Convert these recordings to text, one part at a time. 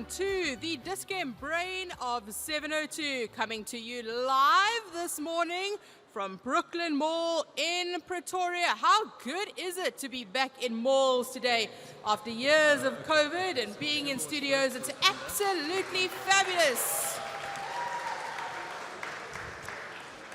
welcome to the Dis-Chem Brain of 702, coming to you live this morning from Brooklyn Mall in Pretoria. How good is it to be back in malls today after years of COVID and being in studios? It's absolutely fabulous.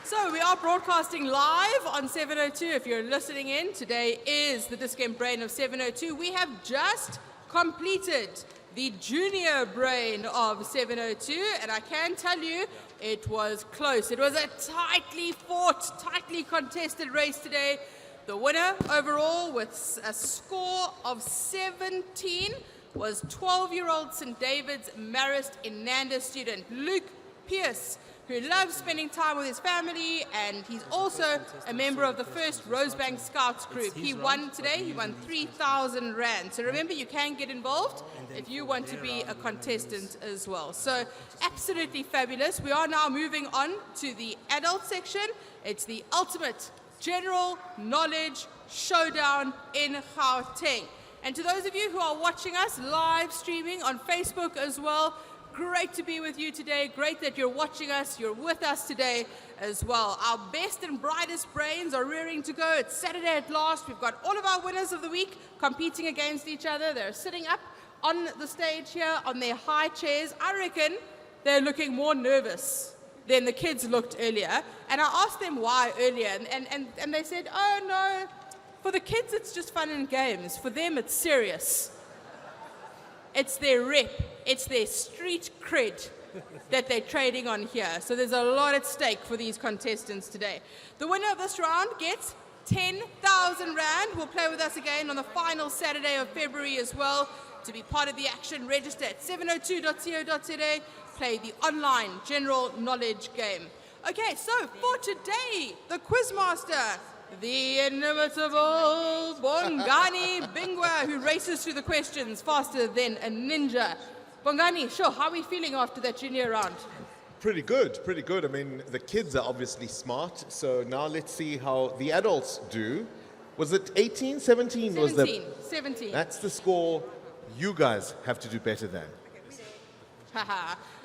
So we are broadcasting live on 702. If you're listening in, today is the Dis-Chem Brain of 702. We have just completed the junior brain of 702, and I can tell you it was close. It was a tightly fought, tightly contested race today. The winner overall with a score of 17 was 12-year-old St. David's Marist Inanda student Luke Pierce, who loves spending time with his family, and he's also a member of the first Rosebank Scouts group. He won today, he won 3,000 Rand. So remember, you can get involved if you want to be a contestant as well. So absolutely fabulous. We are now moving on to the adult section. It's the ultimate general knowledge showdown in Gauteng. And to those of you who are watching us live streaming on Facebook as well, great to be with you today. Great that you're watching us. You're with us today as well. Our best and brightest brains are rearing to go. It's Saturday at last. We've got all of our winners of the week competing against each other. They're sitting up on the stage here on their high chairs. I reckon they're looking more nervous than the kids looked earlier. And I asked them why earlier. And they said, oh, no, for the kids it's just fun and games. For them it's serious. It's their rep, it's their street cred that they're trading on here. So there's a lot at stake for these contestants today. The winner of this round gets 10,000 Rand. Will play with us again on the final Saturday of February as well. To be part of the action, register at 702.co.za. Play the online general knowledge game. Okay, so for today, the Quizmaster, the inimitable Bongani Bingwa, who races through the questions faster than a ninja. Bongani, sure, how are we feeling after that junior round? Pretty good, pretty good. I mean, the kids are obviously smart, so now let's see how the adults do. Was it 18, 17? 17. That's the score you guys have to do better than.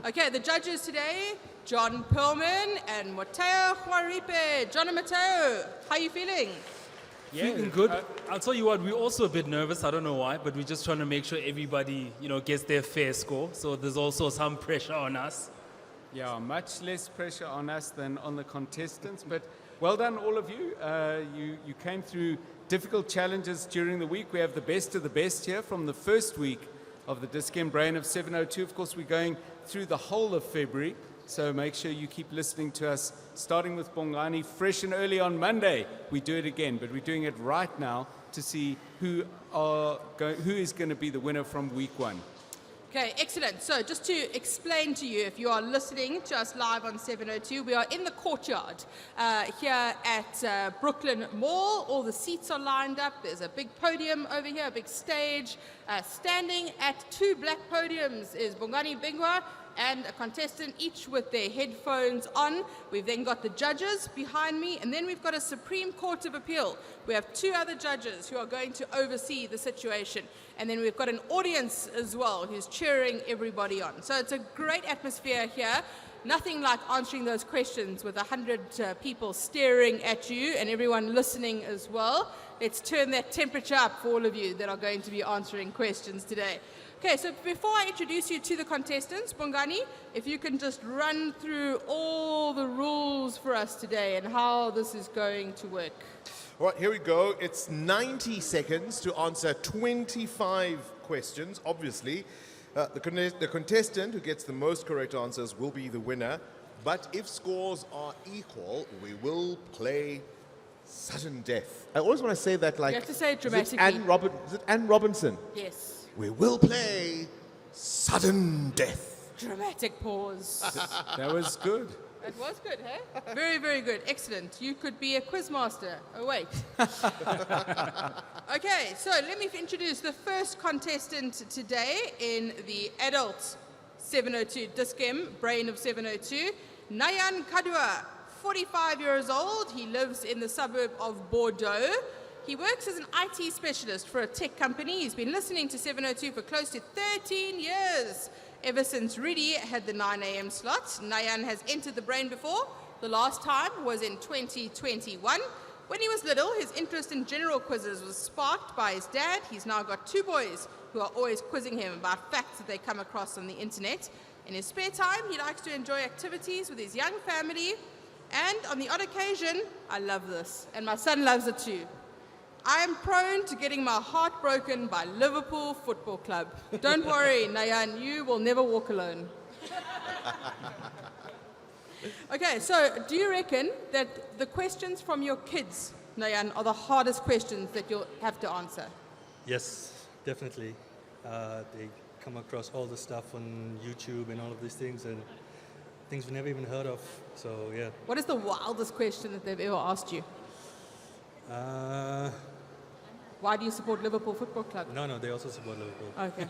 Okay, the judges today, John Perlman and Mateo Juaripe. John and Mateo, how are you feeling? Yeah, feeling good. I'll tell you what, we're also a bit nervous. I don't know why, but we're just trying to make sure everybody, gets their fair score. So there's also some pressure on us. Yeah, much less pressure on us than on the contestants. But well done, all of you. You came through difficult challenges during the week. We have the best of the best here from the first week of the Dis-Chem Brain of 702. Of course, we're going through the whole of February. So make sure you keep listening to us, starting with Bongani, fresh and early on Monday. We do it again, but we're doing it right now to see who is going to be the winner from week one. Okay, excellent. So just to explain to you, if you are listening to us live on 702, we are in the courtyard here at Brooklyn Mall. All the seats are lined up. There's a big podium over here, a big stage. Standing at two black podiums is Bongani Bingwa and a contestant, each with their headphones on. We've then got the judges behind me, and then we've got a Supreme Court of Appeal. We have two other judges who are going to oversee the situation. And then we've got an audience as well who's cheering everybody on. So it's a great atmosphere here. Nothing like answering those questions with 100 people staring at you and everyone listening as well. Let's turn that temperature up for all of you that are going to be answering questions today. Okay, so before I introduce you to the contestants, Bongani, if you can just run through all the rules for us today and how this is going to work. All right, here we go. It's 90 seconds to answer 25 questions. Obviously, the contestant who gets the most correct answers will be the winner. But if scores are equal, we will play sudden death. I always want to say that like... You have to say it dramatically. Is it Anne Robinson? Yes. We will play sudden death. Dramatic pause. That was good. It was good, hey? Very, very good. Excellent. You could be a quizmaster. Oh, wait. Okay, so let me introduce the first contestant today in the adult 702 Dis-Chem Brain of 702, Nayan Kadua, 45 years old. He lives in the suburb of Bordeaux. He works as an IT specialist for a tech company. He's been listening to 702 for close to 13 years. Ever since Rudy had the 9 a.m. slot, Nayan has entered the brain before. The last time was in 2021. When he was little, his interest in general quizzes was sparked by his dad. He's now got 2 boys who are always quizzing him about facts that they come across on the internet. In his spare time, he likes to enjoy activities with his young family. And on the odd occasion, I love this, and my son loves it too. I am prone to getting my heart broken by Liverpool Football Club. Don't worry, Nayan, you will never walk alone. Okay, so do you reckon that the questions from your kids, Nayan, are the hardest questions that you'll have to answer? Yes, definitely. They come across all the stuff on YouTube and all of these things, and things we've never even heard of. So, yeah. What is the wildest question that they've ever asked you? Why do you support Liverpool Football Club? No, they also support Liverpool. Okay.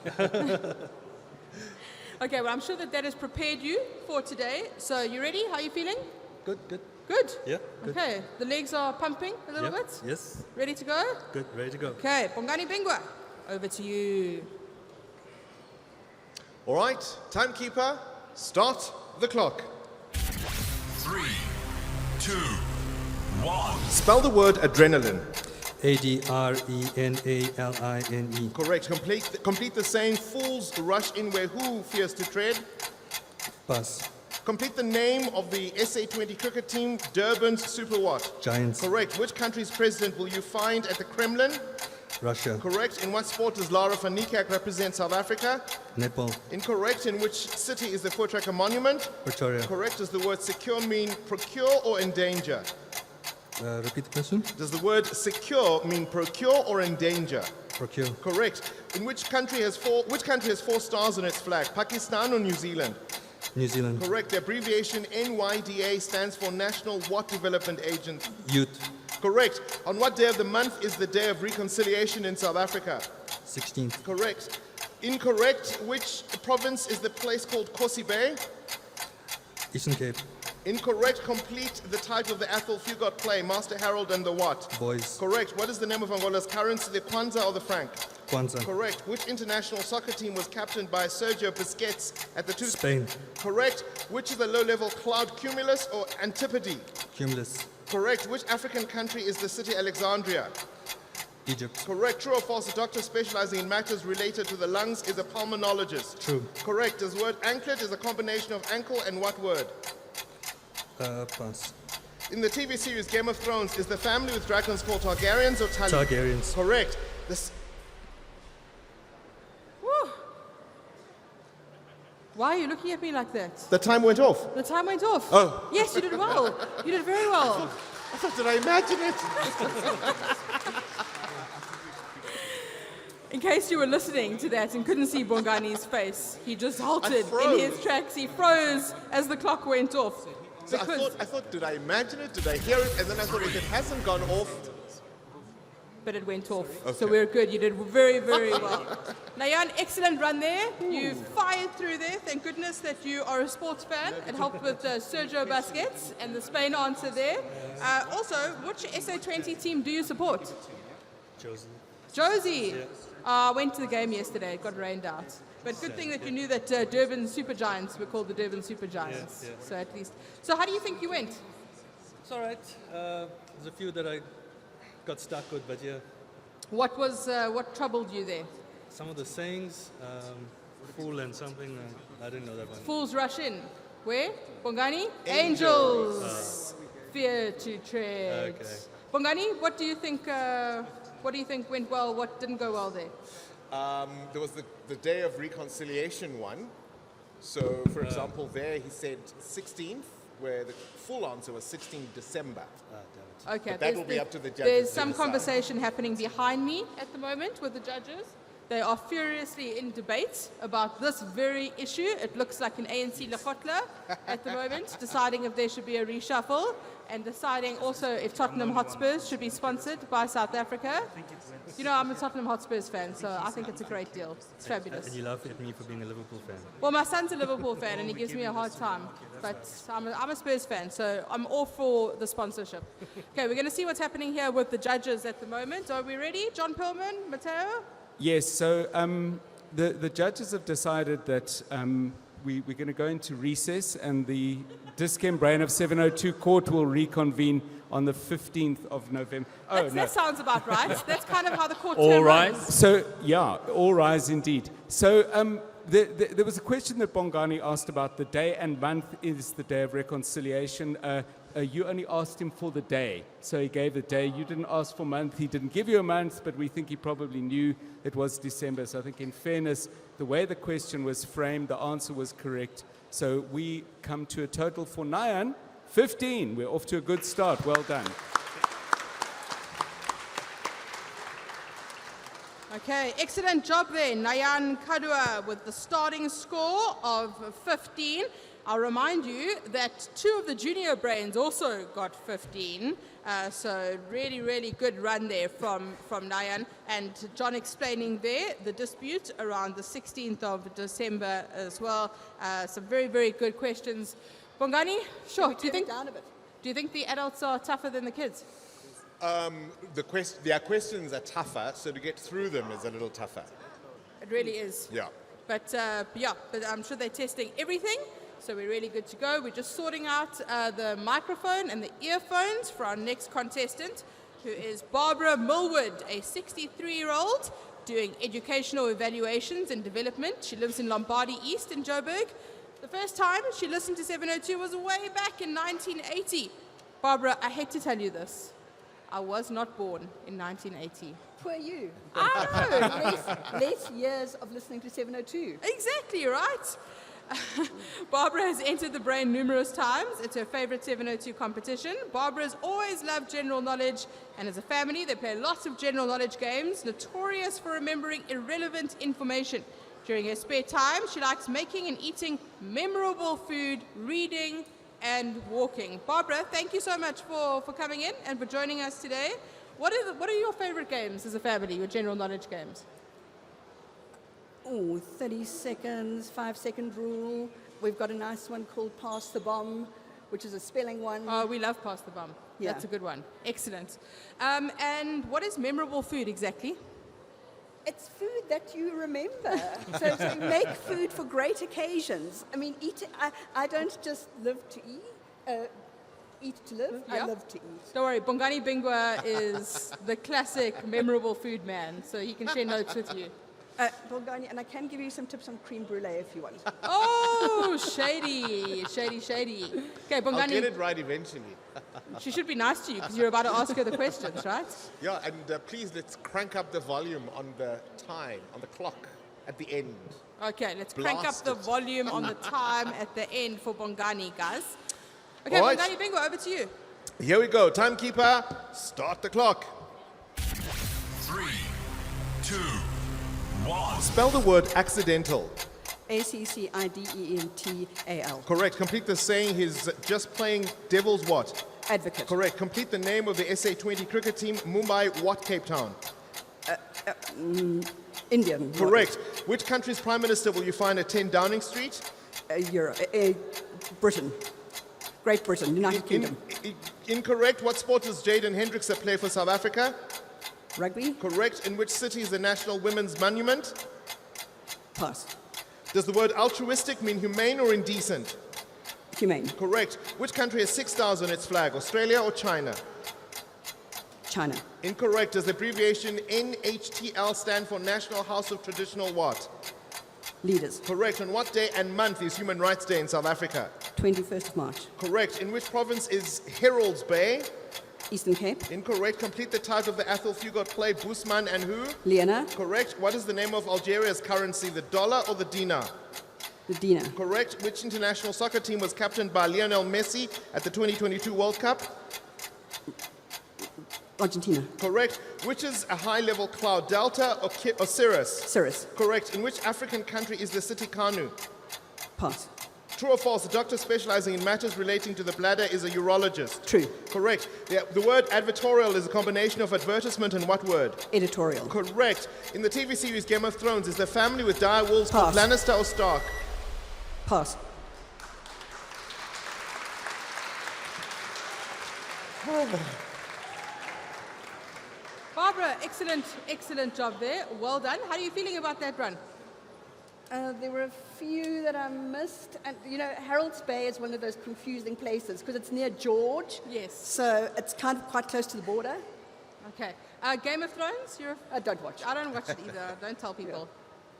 Okay, well, I'm sure that has prepared you for today. So, you ready? How are you feeling? Good. Good? Yeah, good. Okay, the legs are pumping a little Yeah, bit? yes. Ready to go? Good, ready to go. Okay, Bongani Bingwa, over to you. All right, timekeeper, start the clock. 3, 2, 1. Spell the word adrenaline. ADRENALINE. Correct. Complete the saying, fools rush in where who fears to tread. Pass. Complete the name of the SA20 cricket team, Durban's Super what? Giants. Correct. Which country's president will you find at the Kremlin? Russia. Correct. In what sport does Lara van Niekerk represent South Africa? Nepal. Incorrect. In which city is the Voortrekker Monument? Pretoria. Correct. Does the word secure mean procure or endanger? Repeat the question. Does the word secure mean procure or endanger? Procure. Correct. In which country has 4 stars on its flag? Pakistan or New Zealand? New Zealand. Correct. The abbreviation NYDA stands for National What Development Agent? Youth. Correct. On what day of the month is the Day of Reconciliation in South Africa? 16th. Correct. Incorrect. Which province is the place called Kosi Bay? Eastern Cape. Incorrect. Complete the type of the Athol Fugard play, Master Harold and the what? Boys. Correct. What is the name of Angola's currency, the Kwanza or the franc? Kwanzaa. Correct. Which international soccer team was captained by Sergio Busquets at the Spain. Correct. Which is the low-level cloud, cumulus or antipode? Cumulus. Correct. Which African country is the city Alexandria? Egypt. Correct. True or false? A doctor specializing in matters related to the lungs is a pulmonologist. True. Correct. Does word anklet is a combination of ankle and what word? Pass. In the TV series Game of Thrones, is the family with dragons called Targaryens or Tully? Targaryens. Correct. Woo. Why are you looking at me like that? The time went off. The time went off. Oh. Yes, you did well. You did very well. I thought, did I imagine it? In case you were listening to that and couldn't see Bongani's face, he just halted in froze. his tracks. He froze as the clock went off. So I thought, did I imagine it? Did I hear it? And then I thought, if it hasn't gone off, But it went off. Okay. So we're good. You did very, very well. Nayan, excellent run there. You fired through there. Thank goodness that you are a sports fan. It helped with Sergio Busquets and the Spain answer there. Also, which SA20 team do you support? Josie. Went to the game yesterday. It got rained out. But good thing that you knew that Durban Super Giants were called the Durban Super Giants. Yeah. So at least. So how do you think you went? It's all right. There's a few that I got stuck with, but yeah. What troubled you there? Some of the sayings, fool and something, I didn't know that one. Fools rush in. Where? Bongani? Angels. Fear to tread. Okay. Bongani, what do you think? What do you think went well? What didn't go well there? there was the Day of Reconciliation one. So, for example, there he said 16th, where the full answer was 16 December. Okay, But that will be up to the judges There's to some decide. conversation happening behind me at the moment with the judges. They are furiously in debate about this very issue. It looks like an ANC Lekotla at the moment, deciding if there should be a reshuffle and deciding also if Tottenham Hotspurs should be sponsored by South Africa. You know, I'm a Tottenham Hotspurs fan, so I think it's a great deal. It's fabulous. And you laugh at me for being a Liverpool fan. Well, my son's a Liverpool fan and he gives me a hard time, but I'm a Spurs fan, so I'm all for the sponsorship. Okay, we're going to see what's happening here with the judges at the moment. Are we ready? John Pillman, Matteo? Yes, so the judges have decided that we're going to go into recess, and the Dis-Chem Brain of 702 court will reconvene on the 15th of November. Oh, That sounds about right. That's kind of how the court All term rise. runs. So, yeah, all rise indeed. So, there was a question that Bongani asked about the day and month is the day of reconciliation. You only asked him for the day, so he gave the day. You didn't ask for month. He didn't give you a month, but we think he probably knew it was December. So I think in fairness, the way the question was framed, the answer was correct. So we come to a total for Nayan, 15. We're off to a good start. Well done. Okay, excellent job there, Nayan Kadua, with the starting score of 15. I'll remind you that 2 of the junior brains also got 15. So really, really good run there from Nayan. And John explaining there the dispute around the 16th of December as well. Some very, very good questions. Bongani, sure. Do you think the adults are tougher than the kids? Their questions are tougher, so to get through them is a little tougher. It really is. Yeah. But I'm sure they're testing everything. So we're really good to go. We're just sorting out the microphone and the earphones for our next contestant, who is Barbara Millwood, a 63-year-old doing educational evaluations and development. She lives in Lombardy East in Joburg. The first time she listened to 702 was way back in 1980. Barbara, I hate to tell you this. I was not born in 1980. Poor you. I know. Less years of listening to 702. Exactly, right? Barbara has entered the brain numerous times. It's her favorite 702 competition. Barbara's always loved general knowledge, and as a family, they play lots of general knowledge games, notorious for remembering irrelevant information. During her spare time, she likes making and eating memorable food, reading, and walking. Barbara, thank you so much for coming in and for joining us today. What are your favorite games as a family, your general knowledge games? Oh, 30 seconds, 5-second rule. We've got a nice one called Pass the Bomb, which is a spelling one. Oh, we love Pass the Bomb. Yeah. That's a good one. Excellent. And what is memorable food exactly? It's food that you remember. So make food for great occasions. I mean, I don't just live to eat to live. Yeah. I live to eat. Don't worry, Bongani Bingwa is the classic memorable food man, so he can share notes with you. Bulgari, and I can give you some tips on creme brulee if you want. Oh, shady. Okay, I'll Bongani, get it right eventually. she should be nice to you because you're about to ask her the questions, right? Yeah, and please let's crank up the volume on the time, on the clock at the end. Okay, let's crank up Blast the it. volume on the time at the end for Bongani, guys. Okay, All right. Bongani Bingwa, over to you. Here we go. Timekeeper, start the clock. 3, 2, 1. Spell the word accidental. ACCIDENTAL. Correct. Complete the saying, he's just playing devil's what? Advocate. Correct. Complete the name of the SA20 cricket team, Mumbai, what Cape Town? Indian. Correct. Which country's prime minister will you find at 10 Downing Street? Britain. Great Britain, United Kingdom. Incorrect. What sport does Jaden Hendrickse play for South Africa? Rugby. Correct. In which city is the National Women's Monument? Pass. Does the word altruistic mean humane or indecent? Humane. Correct. Which country has 6 stars on its flag, Australia or China? China. Incorrect. Does the abbreviation NHTL stand for National House of Traditional what? Leaders. Correct. On what day and month is Human Rights Day in South Africa? 21st of March. Correct. In which province is Herald's Bay? Eastern Cape. Incorrect. Complete the title of the Athol Fugard play, Bousman and who? Liena. Correct. What is the name of Algeria's currency, the dollar or the dinar? The Dina. Correct. Which international soccer team was captained by Lionel Messi at the 2022 World Cup? Argentina. Correct. Which is a high-level cloud, Delta or Cirrus? Cirrus. Correct. In which African country is the city Kanu? Pass. True or false? A doctor specializing in matters relating to the bladder is a urologist. True. Correct. The word advertorial is a combination of advertisement and what word? Editorial. Correct. In the TV series Game of Thrones, is the family with dire wolves called Pass. Lannister or Stark? Pass. Barbara, excellent job there. Well done. How are you feeling about that run? There were a few that I missed. And, you know, Harold's Bay is one of those confusing places because it's near George. Yes. So it's kind of quite close to the border. Okay. Game of Thrones? I don't watch. I don't watch it either. Don't tell people.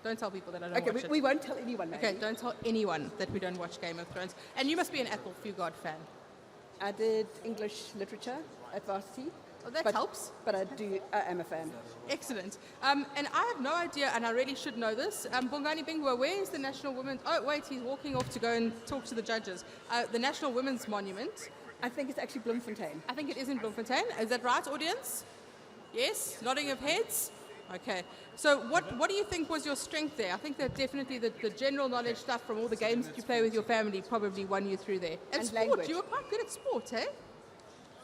Don't tell people that I don't Okay, watch it. we won't tell anyone, Mandy. Okay, don't tell anyone that we don't watch Game of Thrones. And you must be an Athol Fugard fan. I did English literature at varsity. Oh, that helps. But I am a fan. Excellent. And I have no idea, and I really should know this. Bongani Bingwa, where is the National Women's... Oh, wait, he's walking off to go and talk to the judges. The National Women's Monument. I think it's actually Bloemfontein. I think it is in Bloemfontein. Is that right, audience? Yes? Nodding of heads? Okay. So what do you think was your strength there? I think that definitely the general knowledge stuff from all the games that you play with your family probably won you through there. And sport, language. you were quite good at sport, eh?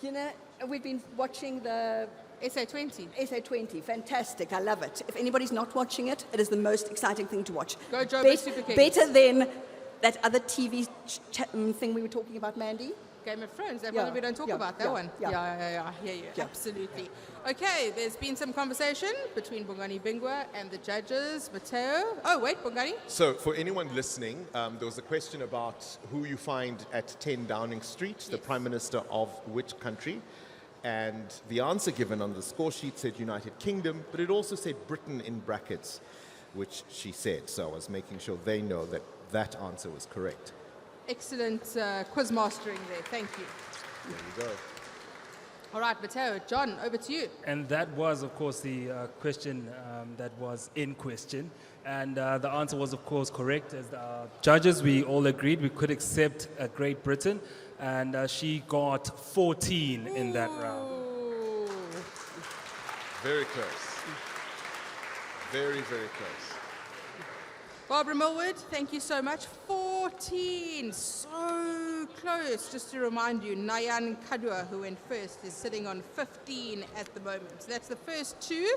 You know, we've been watching the SA20. SA20. Fantastic. I love it. If anybody's not watching it, it is the most exciting thing to watch. Go Joburg Super Kings. Better than that other TV thing we were talking about, Mandy. Game of Thrones, that Yeah, one we don't talk yeah, about, that yeah, one. yeah. Yeah. Yeah. Absolutely. Okay, there's been some conversation between Bongani Bingwa and the judges. Mateo. Oh, wait, Bongani. So, for anyone listening, there was a question about who you find at 10 Downing Street, the Prime Minister of which country. And the answer given on the score sheet said United Kingdom, but it also said Britain in brackets, which she said. So I was making sure they know that that answer was correct. Excellent quiz mastering there. Thank you. There you go. All right, Mateo. John, over to you. And that was, of course, the question that was in question. And the answer was, of course, correct. As the judges, we all agreed we could accept Great Britain. And she got 14 in that round. Ooh. Very close. Very, very close. Barbara Millwood, thank you so much. 14, so close. Just to remind you, Nayan Kadua, who went first, is sitting on 15 at the moment. So that's the first two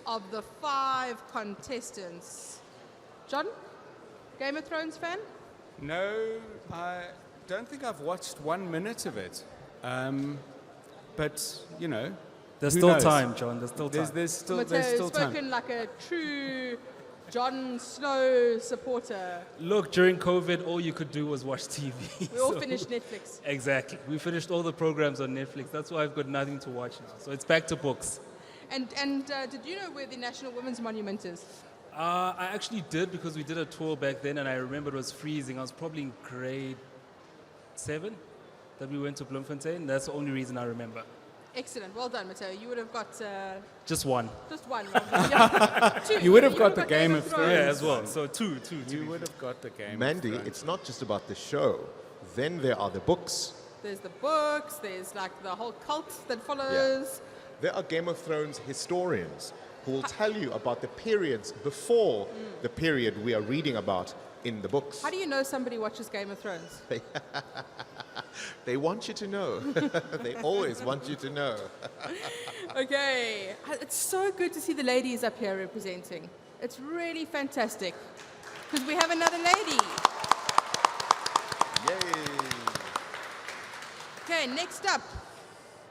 of the 5 contestants. John, Game of Thrones fan? No, I don't think I've watched 1 minute of it. But, you know, There's who still knows? time, John. There's still time. There's still Mateo time. spoken like a true Jon Snow supporter. Look, during COVID, all you could do was watch TV. We all so- finished Netflix. Exactly. We finished all the programs on Netflix. That's why I've got nothing to watch now. So it's back to books. And did you know where the National Women's Monument is? I actually did because we did a tour back then and I remember it was freezing. I was probably in grade 7 that we went to Bloemfontein. That's the only reason I remember. Excellent. Well done, Mateo. You would have got Just one. just one. Yeah. Two. You would have got the Game of Yeah, Thrones. as well. So two. You would have got the game. Mandy, of Thrones. it's not just about the show. Then there are the books. There's the books. There's like the whole cult that follows. There are Game of Thrones historians who will tell you about the periods before the period we are reading about in the books. How do you know somebody watches Game of Thrones? They want you to know. They always want you to know. Okay. It's so good to see the ladies up here representing. It's really fantastic because we have another lady. Yay! Okay, next up,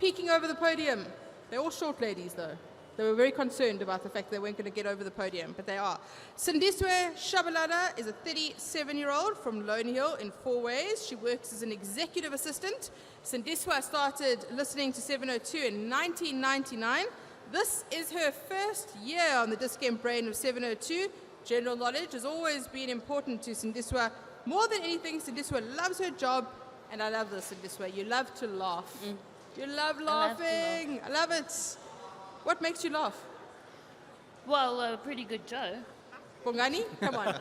peeking over the podium. They're all short ladies, though. They were very concerned about the fact they weren't going to get over the podium, but they are. Sindiswe Shabalala is a 37-year-old from Lone Hill in Fourways. She works as an executive assistant. Sindiswe started listening to 702 in 1999. This is her first year on the Dis-Chem brain of 702. General knowledge has always been important to Sindiswe. More than anything, Sindiswe loves her job, and I love this, Sindiswe. You love to laugh. You love laughing. I love it. What makes you laugh? Well, a pretty good joke. Bongani, come on.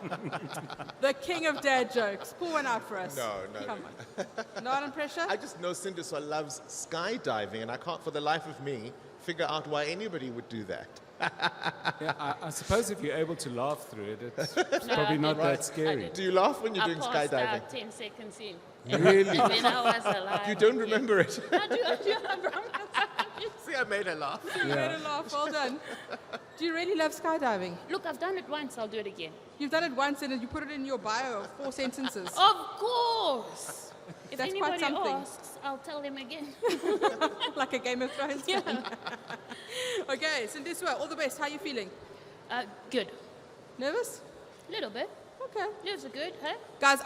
The king of dad jokes. Pull one out for us. No. Come on. Not under pressure? I just know Sindiswa loves skydiving, and I can't for the life of me figure out why anybody would do that. Yeah, I suppose if you're able to laugh through it, it's probably not that scary. Do you laugh when you're I doing passed skydiving? out 10 seconds in. Really? And then I was alive. You don't remember it? I do, I promise. See, I made her laugh. You made a laugh. Well done. Do you really love skydiving? Look, I've done it once, I'll do it again. You've done it once and you put it in your bio of 4 sentences. Of course! If That's quite anybody something. asks, I'll tell them again. Like a Game of Thrones Yeah. fan. Okay, Sindiswa, all the best. How are you feeling? Good. Nervous? Little bit. Okay. Those are good, huh? Guys,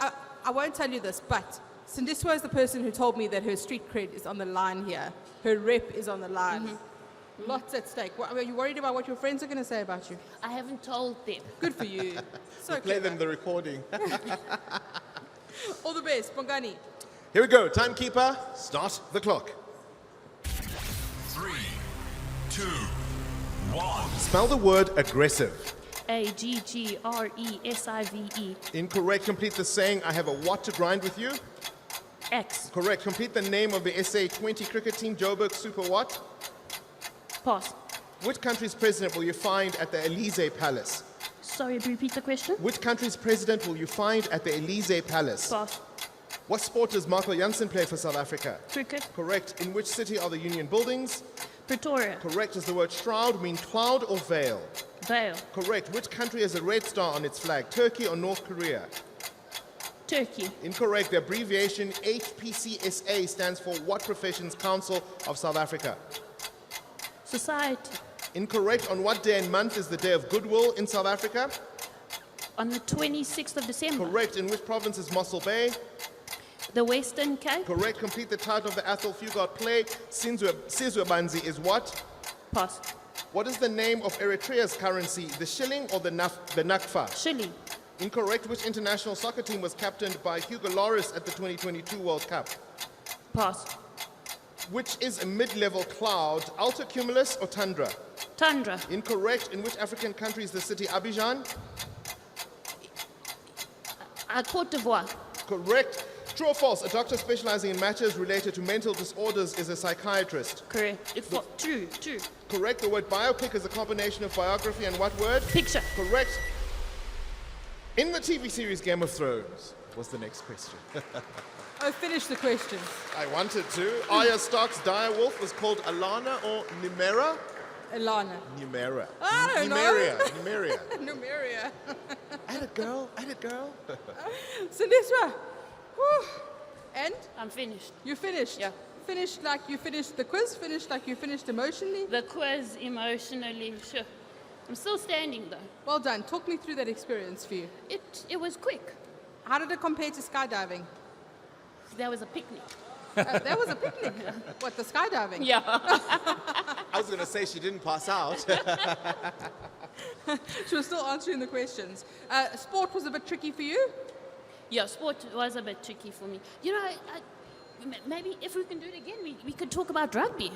I won't tell you this, but Sindiswa is the person who told me that her street cred is on the line here. Her rep is on the line. Lots at stake. Are you worried about what your friends are going to say about you? I haven't told them. Good for you. So Play clever. them the recording. All the best, Bongani. Here we go. Timekeeper, start the clock. 3, 2, 1. Spell the word aggressive. AGGRESIVE. Incorrect. Complete the saying, I have a what to grind with you. X. Correct. Complete the name of the SA20 cricket team, Joburg Super what? Pass. Which country's president will you find at the Elysee Palace? Sorry, repeat the question. Which country's president will you find at the Elysee Palace? Pass. What sport does Marco Jansen play for South Africa? Cricket. Correct. In which city are the Union buildings? Pretoria. Correct. Does the word shroud mean cloud or veil? Vale. Correct. Which country has a red star on its flag? Turkey or North Korea? Turkey. Incorrect. The abbreviation HPCSA stands for What Professions Council of South Africa? Society. Incorrect. On what day and month is the Day of Goodwill in South Africa? On the 26th of December. Correct. In which province is Mossel Bay? The Western Cape. Correct. Complete the title of the Athol Fugard play. Sizwe Banzi is what? Pass. What is the name of Eritrea's currency? The shilling or the nakfa? Chile. Incorrect. Which international soccer team was captained by Hugo Lloris at the 2022 World Cup? Pass. Which is a mid-level cloud, altocumulus or tundra? Tundra. Incorrect. In which African country is the city Abidjan? Côte d'Ivoire. Correct. True or false? A doctor specializing in matters related to mental disorders is a psychiatrist. Correct. True. True. Correct. The word biopic is a combination of biography and what word? Picture. Correct. In the TV series Game of Thrones was the next question. Oh, finish the question. I wanted to. Arya Stark's direwolf was called Alana or Numera? Ilana. Numera. I don't know. Numeria. Numeria. At it, girl. At it, girl. Sindiswa. Whew. And I'm finished. you finished? Yeah. Finished like you finished the quiz? Finished like you finished emotionally? The quiz emotionally, sure. I'm still standing though. Well done. Talk me through that experience for you. It was quick. How did it compare to skydiving? There was a picnic. That was a picnic. What, the skydiving? Yeah. I was going to say she didn't pass out. She was still answering the questions. Sport was a bit tricky for you? Yeah, sport was a bit tricky for me. You know, maybe if we can do it again, we could talk about rugby.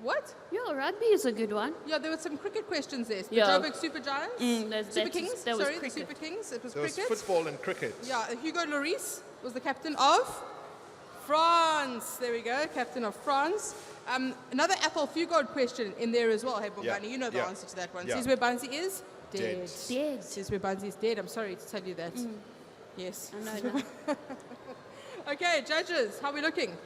What? Yeah, rugby is a good one. Yeah, there were some cricket questions there. The Yeah. Joburg Super Giants? Super Kings? that was Sorry, the cricket. Super Kings. It was There was cricket. football and cricket. Yeah, Hugo Lloris was the captain of France. There we go, captain of France. Another Athol Fugard question in there as well. Hey, Bongani, Yeah, you know the yeah, answer to that one. yeah. Says where Banzi is? Dead. Dead. Says where Banzi is dead. I'm sorry to tell you that. Yes. I know that. Okay, judges, how are we looking?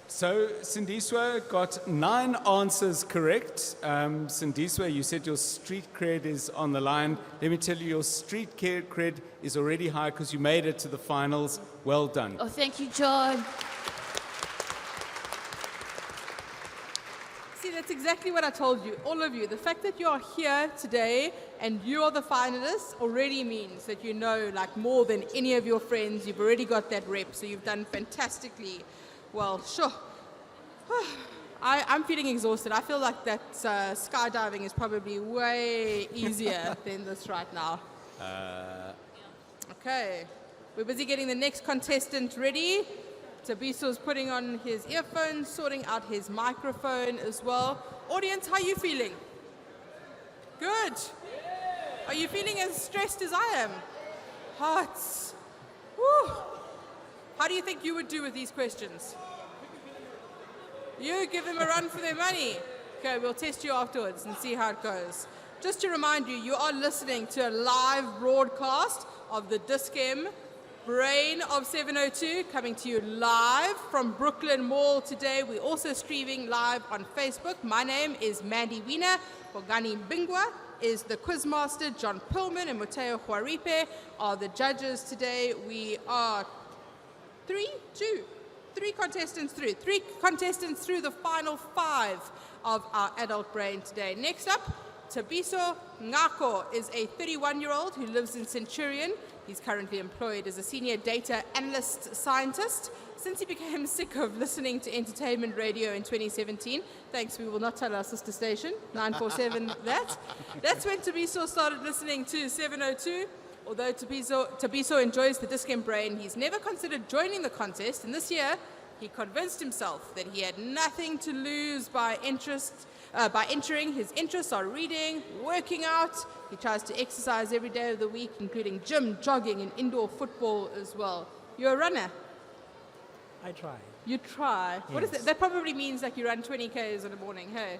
So Sindiswa got 9 answers correct. Sindiswa, you said your street cred is on the line. Let me tell you, your street cred is already high because you made it to the finals. Well done. Oh, thank you, John. See, that's exactly what I told you, all of you. The fact that you are here today and you are the finalists already means that you know like more than any of your friends. You've already got that rep, so you've done fantastically well. Sure. I'm feeling exhausted. I feel like that skydiving is probably way easier than this right now. Okay. We're busy getting the next contestant ready. Tabiso's putting on his earphones, sorting out his microphone as well. Audience, how are you feeling? Good. Are you feeling as stressed as I am? Hearts. Woo. How do you think you would do with these questions? You give them a run for their money. Okay, we'll test you afterwards and see how it goes. Just to remind you, you are listening to a live broadcast of the Dis-Chem Brain of 702 coming to you live from Brooklyn Mall today. We're also streaming live on Facebook. My name is Mandy Wiener. Bongani Bingwa is the quizmaster. John Pillman and Mateo Huaripe are the judges today. We are three contestants through the final 5 of our adult brain today. Next up, Tabiso Ngako is a 31-year-old who lives in Centurion. He's currently employed as a senior data analyst scientist. Since he became sick of listening to entertainment radio in 2017, thanks, we will not tell our sister station, 947 that. That's when Tabiso started listening to 702. Although Tabiso enjoys the Dis-Chem brain, he's never considered joining the contest, and this year he convinced himself that he had nothing to lose by entering. His interests are reading, working out. He tries to exercise every day of the week, including gym, jogging, and indoor football as well. You're a runner. I try. You try. What is that? That probably means like you run 20 Ks in the morning, hey?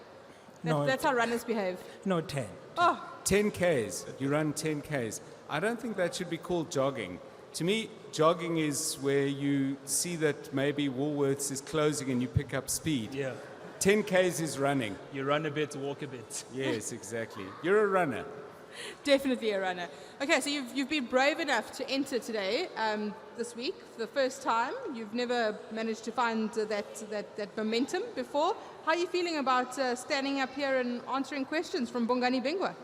No, That's how runners behave. No, 10. Oh, 10 Ks. You run 10 Ks. I don't think that should be called jogging. To me, jogging is where you see that maybe Woolworths is closing and you pick up speed. Yeah. 10 Ks is running. You run a bit, walk a bit. Yes, exactly. You're a runner. definitely a runner. Okay, so you've been brave enough to enter today, this week, for the first time. You've never managed to find that momentum before. How are you feeling about standing up here and answering questions from Bongani Bingwa?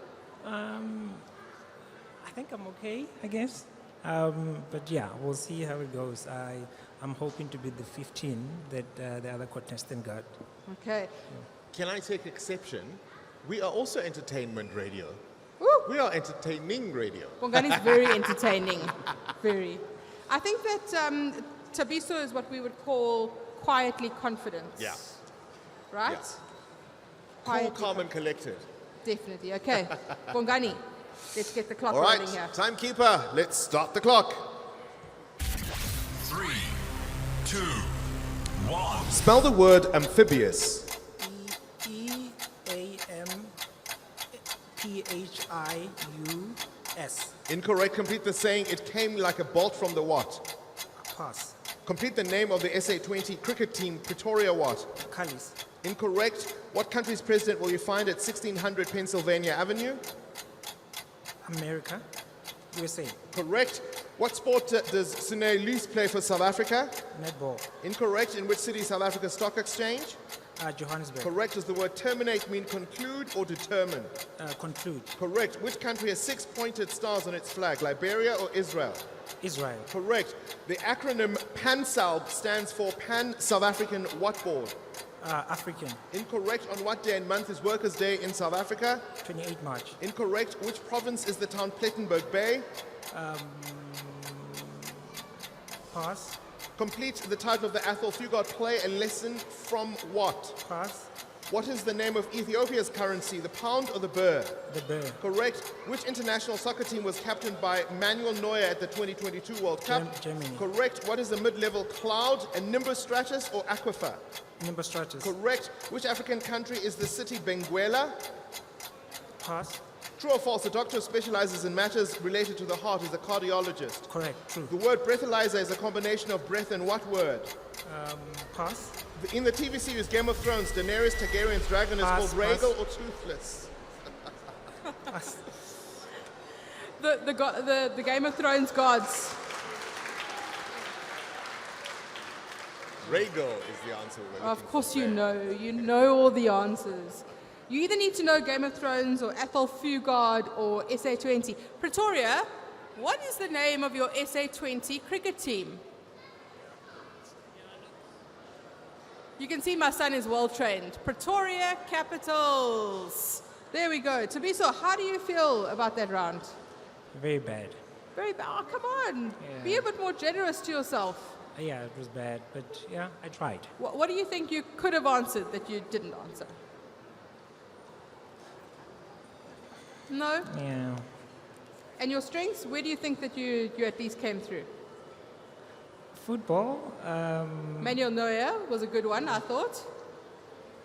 I think I'm okay, I guess. But yeah, we'll see how it goes. I'm hoping to be the 15 that the other contestant got. Okay. Can I take exception? We are also entertainment radio. Woo! We are entertaining radio. Bongani is very entertaining. Very. I think that Tabiso is what we would call quietly confident. Yeah. Right? Yeah. Cool, Quietly calm, and collected. Definitely. Okay. Bongani, let's get the clock All right, rolling here. timekeeper, let's start the clock. 3, 2, 1. Spell the word amphibious. E-A-M-P-H-I-U-S. Incorrect. Complete the saying, it came like a bolt from the what? Pass. Complete the name of the SA20 cricket team, Pretoria what? Callis. Incorrect. What country's president will you find at 1600 Pennsylvania Avenue? America. USA. Correct. What sport does Sune Luce play for South Africa? Netball. Incorrect. In which city is South Africa Stock Exchange? Johannesburg. Correct. Does the word terminate mean conclude or determine? Conclude. Correct. Which country has 6 pointed stars on its flag, Liberia or Israel? Israel. Correct. The acronym PANSALB stands for Pan-South African what board? African. Incorrect. On what day and month is Workers' Day in South Africa? 28 March. Incorrect. Which province is the town Plettenberg Bay? Pass. Complete the title of the Athol Fugard play, a lesson from what? Pass. What is the name of Ethiopia's currency, the pound or the birr? The bear. Correct. Which international soccer team was captained by Manuel Neuer at the 2022 World Cup? Germany. Correct. What is a mid-level cloud, a nimbus stratus or aquifer? Nimbus stratus. Correct. Which African country is the city Benguela? Pass. True or false, a doctor who specializes in matters related to the heart is a cardiologist. Correct. True. The word breathalyzer is a combination of breath and what word? Pass. In the TV series Game of Thrones, Daenerys Targaryen's dragon is Pass, called Rhaegal or Toothless? Pass. The Game of Thrones gods. Rhaegal is the answer we're looking Of course for you there. know. You know all the answers. You either need to know Game of Thrones or Athol Fugard or SA20. Pretoria, what is the name of your SA20 cricket team? You can see my son is well trained. Pretoria Capitals. There we go. Tabiso, how do you feel about that round? Very bad. Very bad. Oh, come on. Yeah. Be a bit more generous to yourself. Yeah, it was bad, but yeah, I tried. What do you think you could have answered that you didn't answer? No? Yeah. And your strengths, where do you think that you at least came through? Football, Manuel Neuer was a good one, I thought.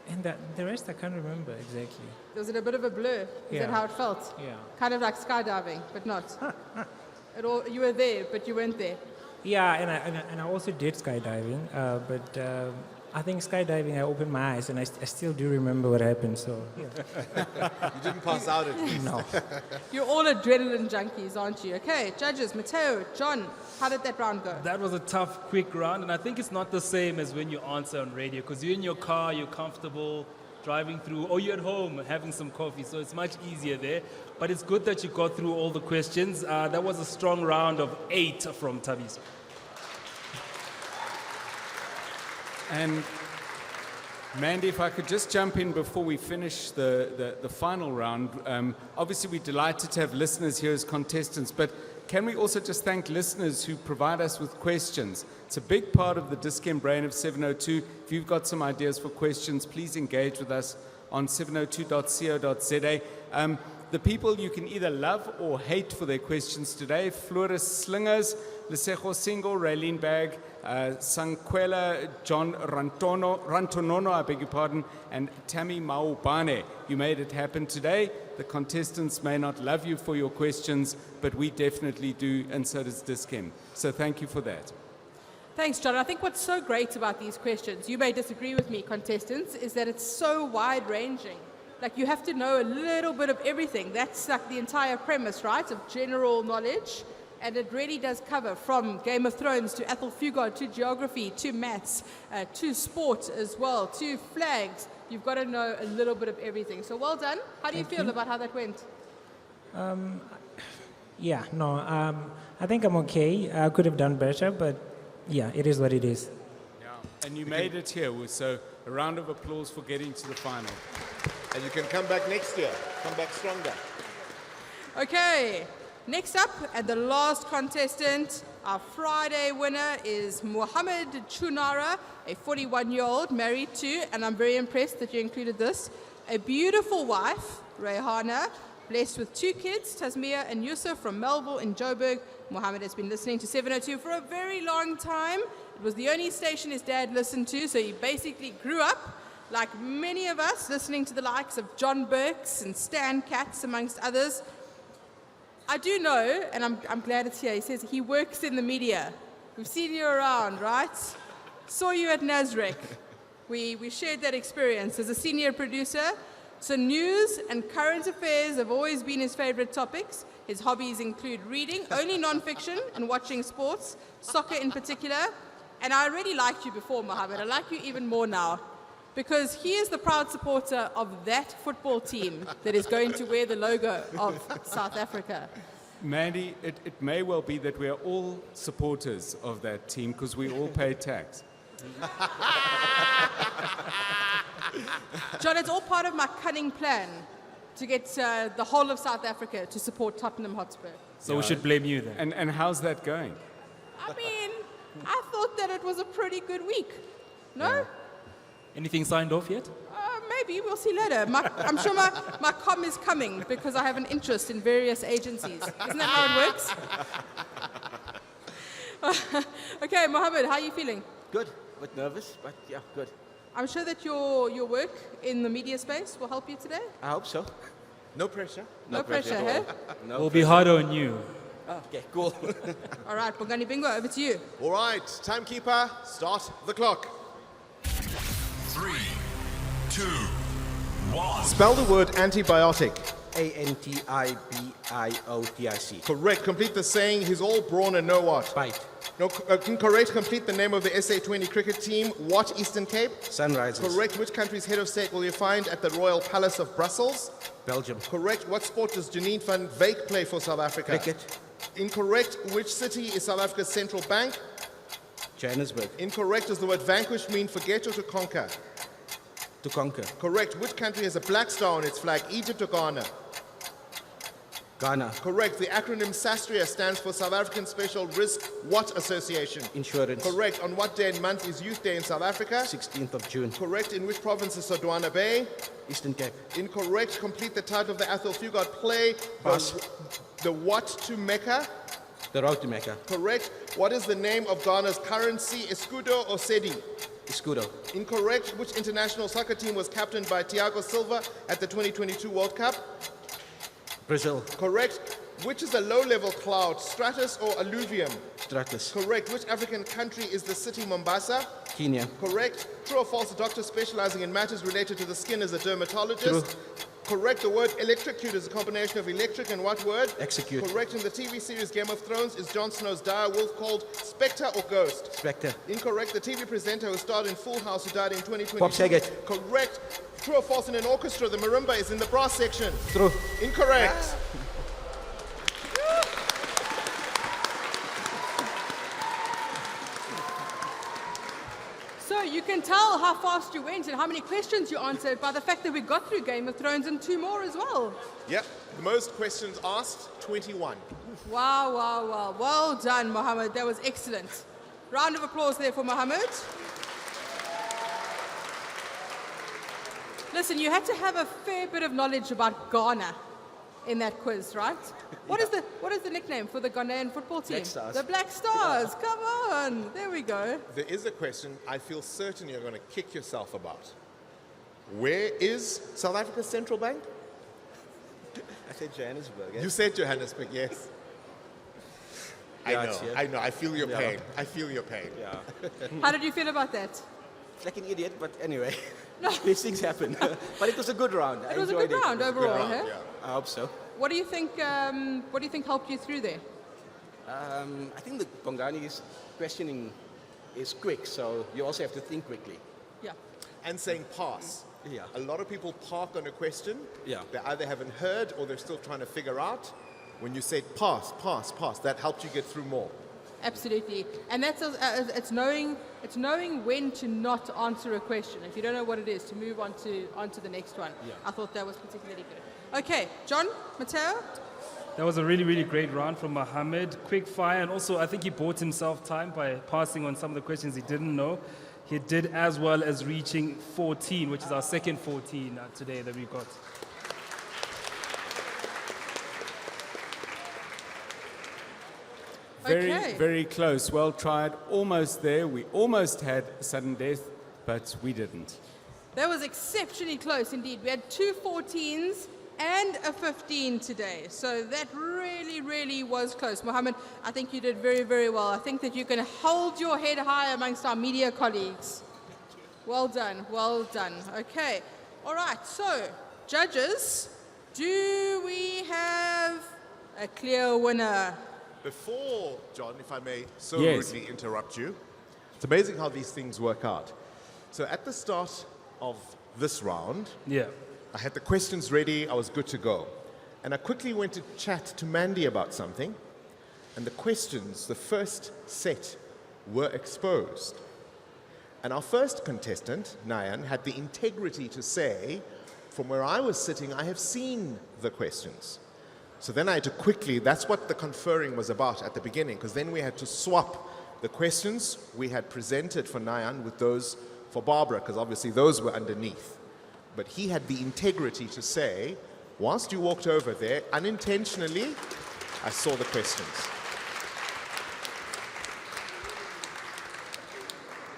and the rest I can't remember exactly. Was it a bit of a blur? Is Yeah. that how it felt? Yeah. Kind of like skydiving, but not. You were there, but you weren't there. Yeah, and I also did skydiving, but I think skydiving I opened my eyes and I still do remember what happened. So yeah. You didn't pass out at least. No. You're all adrenaline junkies, aren't you? Okay, judges, Mateo, John, how did that round go? That was a tough, quick round, and I think it's not the same as when you answer on radio, because you're in your car, you're comfortable, driving through, or you're at home having some coffee, so it's much easier there. But it's good that you got through all the questions. That was a strong round of 8 from Thabiso. And Mandy, if I could just jump in before we finish the final round. Obviously, we're delighted to have listeners here as contestants, but can we also just thank listeners who provide us with questions? It's a big part of the Dis-Chem brain of 702. If you've got some ideas for questions, please engage with us on 702.co.za. The people you can either love or hate for their questions today: Floris Slingers, Lesego Single, Raylene Bag, Sanquela, John Rantonono, I beg your pardon, and Tammy Maubane. You made it happen today. The contestants may not love you for your questions, but we definitely do, and so does Dis-Chem. So thank you for that. Thanks, John. I think what's so great about these questions, you may disagree with me, contestants, is that it's so wide-ranging. Like, you have to know a little bit of everything. That's like the entire premise, right, of general knowledge. And it really does cover from Game of Thrones to Athol Fugard to geography to maths to sport as well to flags. You've got to know a little bit of everything. So well done. How do you feel about how that went? I think I'm okay. I could have done better, but yeah, it is what it is. Yeah. And you made it here, so a round of applause for getting to the final. And you can come back next year. Come back stronger. Okay. Next up, and the last contestant, our Friday winner is Mohammed Chunara, a 41-year-old, married to, and I'm very impressed that you included this, a beautiful wife, Rayhana, blessed with 2 kids, Tasmia and Yusuf from Melville in Joburg. Mohammed has been listening to 702 for a very long time. It was the only station his dad listened to, so he basically grew up, like many of us, listening to the likes of John Burks and Stan Katz, amongst others. I do know, and I'm glad it's here, he says he works in the media. We've seen you around, right? Saw you at Nasrec. We shared that experience as a senior producer. So news and current affairs have always been his favorite topics. His hobbies include reading, only non-fiction, and watching sports, soccer in particular. And I already liked you before, Mohammed. I like you even more now, because he is the proud supporter of that football team that is going to wear the logo of South Africa. Mandy, it may well be that we are all supporters of that team because we all pay tax. John, it's all part of my cunning plan to get the whole of South Africa to support Tottenham Hotspur. So we should blame you then. And how's that going? I mean, I thought that it was a pretty good week. No? Yeah. Anything signed off yet? Maybe, we'll see later. I'm sure my com is coming because I have an interest in various agencies. Isn't that how it works? Okay, Mohammed, how are you feeling? Good. A bit nervous, but yeah, good. I'm sure that your work in the media space will help you today. I hope so. No pressure. No pressure, at hey? all. No We'll be harder on you. Oh, okay, cool. All right, Bongani Bingo, over to you. All right, timekeeper, start the clock. 3, 2, 1. Spell the word antibiotic. Antibiotic. Correct. Complete the saying, he's all brawn and know what. Bite. No, incorrect. Complete the name of the SA20 cricket team. What Eastern Cape? Sunrises. Correct. Which country's head of state will you find at the Royal Palace of Brussels? Belgium. Correct. What sport does Janine van Wyk play for South Africa? Cricket. Incorrect. Which city is South Africa's central bank? Johannesburg. Incorrect. Does the word vanquish mean forget or to conquer? To conquer. Correct. Which country has a black star on its flag? Egypt or Ghana? Ghana. Correct. The acronym SASTRIA stands for South African Special Risk What Association? Insurance. Correct. On what day and month is Youth Day in South Africa? 16th of June. Correct. In which province is Sodwana Bay? Eastern Cape. Incorrect. Complete the title of the Athol Fugard play. Pass. The what to Mecca? The road to Mecca. Correct. What is the name of Ghana's currency? Escudo or Cedi? Escudo. Incorrect. Which international soccer team was captained by Thiago Silva at the 2022 World Cup? Brazil. Correct. Which is a low-level cloud, stratus or alluvium? Stratus. Correct. Which African country is the city Mombasa? Kenya. Correct. True or false, a doctor specializing in matters related to the skin is a dermatologist? True. Correct. The word electrocute is a combination of electric and what word? Execute. Correct. In the TV series Game of Thrones, is Jon Snow's dire wolf called Spectre or Ghost? Spectre. Incorrect. The TV presenter who starred in Full House who died in 2020. Bob Saget. Correct. True or false, in an orchestra, the marimba is in the brass section? True. Incorrect. So you can tell how fast you went and how many questions you answered by the fact that we got through Game of Thrones and 2 more as well. Yep. The most questions asked, 21. Wow, wow, wow. Well done, Mohammed. That was excellent. Round of applause there for Mohammed. Listen, you had to have a fair bit of knowledge about Ghana in that quiz, right? What is the nickname for the Ghanaian football team? Black Stars. The Black Stars. Come on. There we go. There is a question I feel certain you're going to kick yourself about. Where is South Africa's central bank? I said Johannesburg. You said Johannesburg, yes. Yeah, it's here. I know. I feel your Yeah. pain. I feel your pain. Yeah. How did you feel about that? Like an idiot, but anyway. These things happen. But it was a good round. It was a good round overall, round, huh? yeah. I hope so. What do you think helped you through there? I think the Bongani's questioning is quick, so you also have to think quickly. Yeah. And saying pass. Yeah. A lot of people park on a question. Yeah. They either haven't heard or they're still trying to figure out. When you say pass, pass, pass, that helped you get through more. Absolutely, and that's it's knowing when to not answer a question. If you don't know what it is, to move on to the next one. Yeah. I thought that was particularly good. Okay, John, Matteo. That was a really, really great round from Mohammed. Quick fire, and also I think he bought himself time by passing on some of the questions he didn't know. He did as well as reaching 14, which is our second 14 today that we got. Very, very close. Well tried. Almost there. We almost had sudden death, but we didn't. That was exceptionally close indeed. We had 2 14s and a 15 today. So that really, really was close. Mohammed, I think you did very, very well. I think that you can hold your head high amongst our media colleagues. Well done, well done. Okay, all right, so judges, do we have a clear winner? Before, John, if I may so Yes. rudely interrupt you, it's amazing how these things work out. So at the start of this round, Yeah. I had the questions ready, I was good to go. And I quickly went to chat to Mandy about something, and the questions, the first set, were exposed. And our first contestant, Nayan, had the integrity to say, from where I was sitting, I have seen the questions. So then I had to quickly, that's what the conferring was about at the beginning, because then we had to swap the questions we had presented for Nayan with those for Barbara, because obviously those were underneath. But he had the integrity to say, whilst you walked over there, unintentionally, I saw the questions.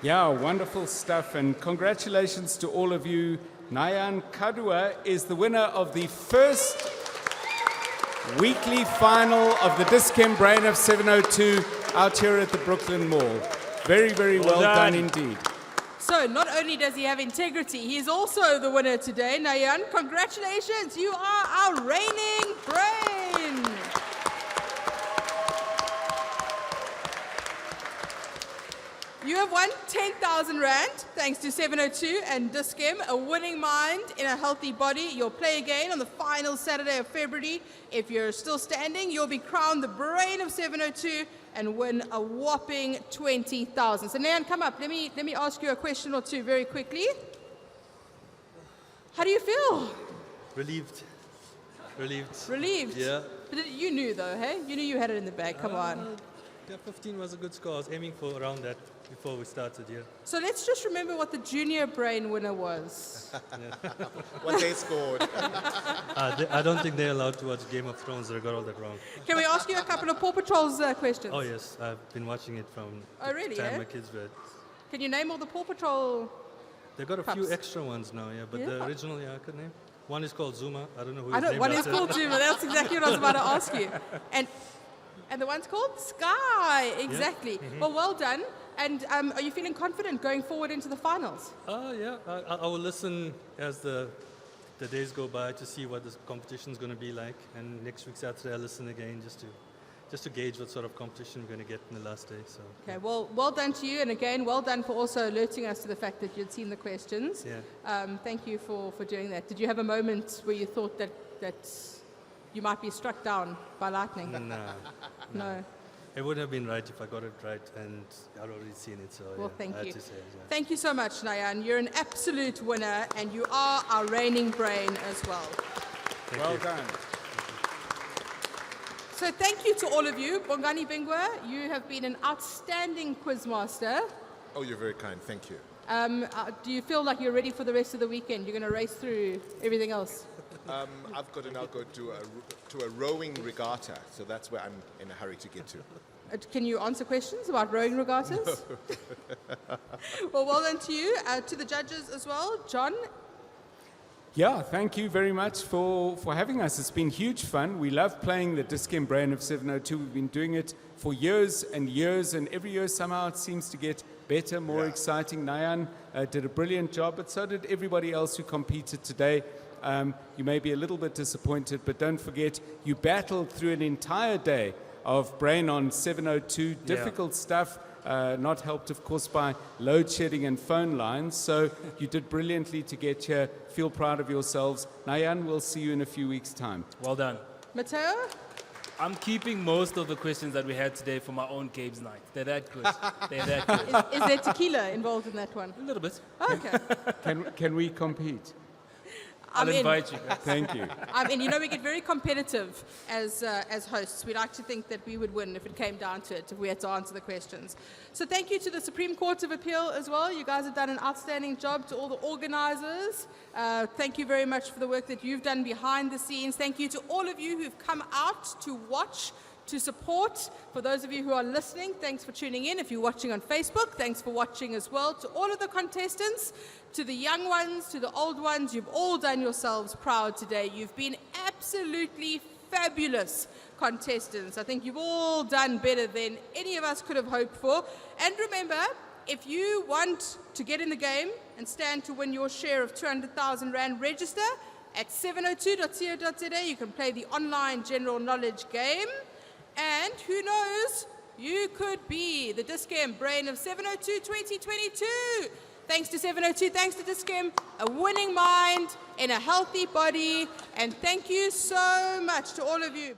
Yeah, wonderful stuff, and congratulations to all of you. Nayan Kadua is the winner of the first weekly final of the Dis-Chem Brain of 702 out here at the Brooklyn Mall. Very, very well done indeed. So not only does he have integrity, he is also the winner today. Nayan, congratulations, you are our reigning brain. You have won 10,000 Rand, thanks to 702 and Dis-Chem, a winning mind in a healthy body. You'll play again on the final Saturday of February. If you're still standing, you'll be crowned the brain of 702 and win a whopping 20,000. So Nayan, come up. Let me ask you a question or two very quickly. How do you feel? Relieved. Relieved. Relieved? Yeah. But you knew though, hey? You knew you had it in the bag. Come on. Yeah, 15 was a good score. I was aiming for around that before we started, yeah. So let's just remember what the junior brain winner was. What they scored. I don't think they're allowed to watch Game of Thrones. They got all that wrong. Can we ask you a couple of Paw Patrol's questions? Oh, yes. I've been watching it from Oh, really, the time yeah? my kids were. Can you name all the Paw Patrol? They got a Pups. few extra ones now, yeah. But Yeah. the original, yeah, I could name. One is called Zuma. I don't know who I his know, name one is is. called Zuma. That's exactly what I was about to ask you. And the one's called Sky. Exactly. Well done. And are you feeling confident going forward into the finals? Yeah, I will listen as the days go by to see what the competition is going to be like. And next week Saturday I'll listen again just to gauge what sort of competition we're going to get in the last day. So. Okay, well done to you, and again, well done for also alerting us to the fact that you'd seen the questions. Yeah. Thank you for doing that. Did you have a moment where you thought that you might be struck down by lightning? No. It wouldn't have been right if I got it right, and I'd already seen it. So Well, yeah, thank I had you. to say it, yeah. Thank you so much, Nayan. You're an absolute winner, and you are our reigning brain as well. Well done. So thank you to all of you. Bongani Bingwa, you have been an outstanding quizmaster. Oh, you're very kind. Thank you. Do you feel like you're ready for the rest of the weekend? You're going to race through everything else? I've got to now go to a rowing regatta, so that's where I'm in a hurry to get to. Can you answer questions about rowing regattas? Well done to you. To the judges as well. John? Yeah, thank you very much for having us. It's been huge fun. We love playing the Dis-Chem brand of 702. We've been doing it for years and years, and every year somehow it seems to get better, more exciting. Nayan did a brilliant job, but so did everybody else who competed today. You may be a little bit disappointed, but don't forget, you battled through an entire day of brain on 702, difficult stuff. Not helped, of course, by load shedding and phone lines. So you did brilliantly to get here. Feel proud of yourselves. Nayan, we'll see you in a few weeks' time. Well done. Mateo? I'm keeping most of the questions that we had today for my own Gabe's night. They're that good. They're that good. Is there tequila involved in that one? A little bit. Okay. Can we compete? I'll invite you guys. Thank you. We get very competitive as hosts. We like to think that we would win if it came down to it, if we had to answer the questions. So thank you to the Supreme Court of Appeal as well. You guys have done an outstanding job. To all the organizers, thank you very much for the work that you've done behind the scenes. Thank you to all of you who've come out to watch, to support. For those of you who are listening, thanks for tuning in. If you're watching on Facebook, thanks for watching as well. To all of the contestants, to the young ones, to the old ones, you've all done yourselves proud today. You've been absolutely fabulous contestants. I think you've all done better than any of us could have hoped for. And remember, if you want to get in the game and stand to win your share of 200,000 Rand, register at 702.co.za. You can play the online general knowledge game. And who knows, you could be the Dis-Chem brain of 702 2022. Thanks to 702, thanks to Dis-Chem, a winning mind in a healthy body. And thank you so much to all of you.